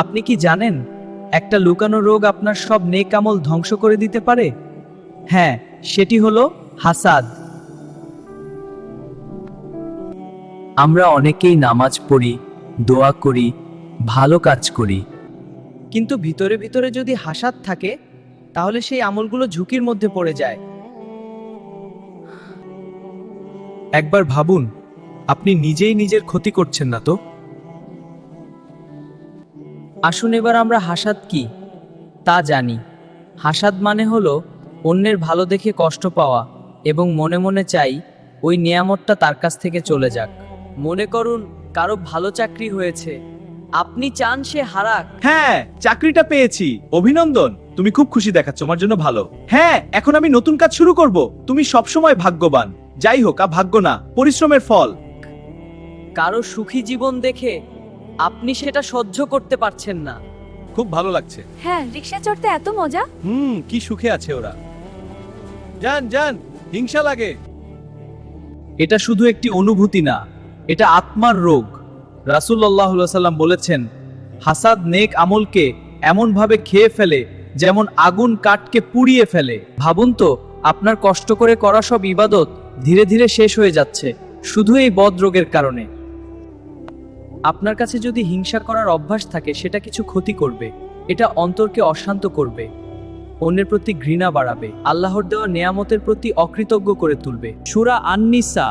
আপনি কি জানেন একটা লুকানো রোগ আপনার সব নেক আমল ধ্বংস করে দিতে পারে? হ্যাঁ, সেটি হলো হাসাদ। আমরা অনেকেই নামাজ পড়ি, দোয়া করি, ভালো কাজ করি, কিন্তু ভিতরে ভিতরে যদি হাসাদ থাকে তাহলে সেই আমলগুলো ঝুঁকির মধ্যে পড়ে যায়। একবার ভাবুন, আপনি নিজেই নিজের ক্ষতি করছেন না তো? আসুন এবার আমরা হাসাদ কি তা জানি। হাসাদ মানে হলো অন্যের ভালো দেখে কষ্ট পাওয়া এবং মনে মনে চাই ওই নিয়ামতটা তার কাছ থেকে চলে যাক। মনে করুন কারো ভালো চাকরি হয়েছে, আপনি চান সে হারাক। হ্যাঁ, চাকরিটা পেয়েছি, অভিনন্দন। তুমি খুব খুশি দেখাচ্ছ, আমার জন্য ভালো। হ্যাঁ, এখন আমি নতুন কাজ শুরু করব। তুমি সবসময় ভাগ্যবান। যাই হোক, ভাগ্য না, পরিশ্রমের ফল। কারো সুখী জীবন দেখে আপনি সেটা সহ্য করতে পারছেন না। খুব ভালো লাগছে। হ্যাঁ, রিক্সা চড়তে এত মজা। কি সুখে আছে ওরা। যান যান, হিংসা লাগে। এটা শুধু একটি অনুভূতি না, এটা আত্মার রোগ। রাসূলুল্লাহ সাল্লাম বলেছেন, হাসাদ নেক আমলকে এমনভাবে খেয়ে ফেলে যেমন আগুন কাঠকে পুড়িয়ে ফেলে। ভাবুন তো, আপনার কষ্ট করে করা সব ইবাদত ধীরে ধীরে শেষ হয়ে যাচ্ছে শুধু এই বদ রোগের কারণে। আপনার কাছে যদি হিংসা করার অভ্যাস থাকে, সেটা কিছু ক্ষতি করবে। এটা অন্তরকে অশান্ত করবে, অন্যের প্রতি ঘৃণা বাড়াবে, আল্লাহর দেওয়া নেয়ামতের প্রতি অকৃতজ্ঞ করে তুলবে। সূরা আন-নিসা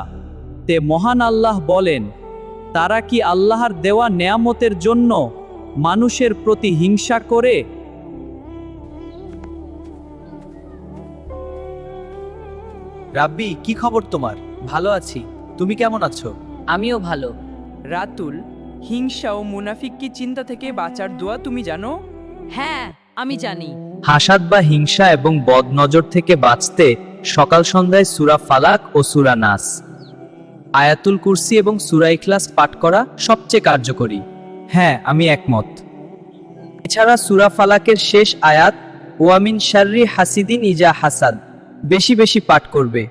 তে মহান আল্লাহ বলেন, তারা কি আল্লাহর দেওয়া নেয়ামতের জন্য মানুষের প্রতি হিংসা করে? রাব্বি, কি খবর তোমার? ভালো আছি, তুমি কেমন আছো? আমিও ভালো। রাতুল, হিংসা ও মুনাফিকি চিন্তা থেকে বাঁচার দোয়া তুমি জানো? হ্যাঁ, আমি জানি। হাসাদ বা হিংসা এবং বদনজর থেকে বাঁচতে সকাল সন্ধ্যায় সূরা ফালাক ও সূরা নাস, আয়াতুল কুরসি এবং সূরা ইখলাস পাঠ করা সবচেয়ে কার্যকরী। হ্যাঁ, আমি একমত। এছাড়া সূরা ফালাকের শেষ আয়াত ওয়ামিন শাররি হাসিদিন ইজা হাসাদ বেশি বেশি পাঠ করবে।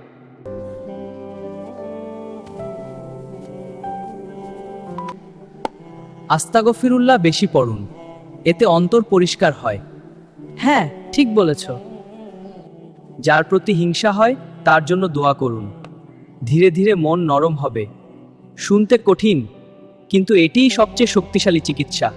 আস্তাগফিরুল্লাহ বেশি পড়ুন, এতে অন্তর পরিষ্কার হয়। হ্যাঁ, ঠিক বলেছ। যার প্রতি হিংসা হয় তার জন্য দোয়া করুন, ধীরে ধীরে মন নরম হবে। শুনতে কঠিন, কিন্তু এটিই সবচেয়ে শক্তিশালী চিকিৎসা।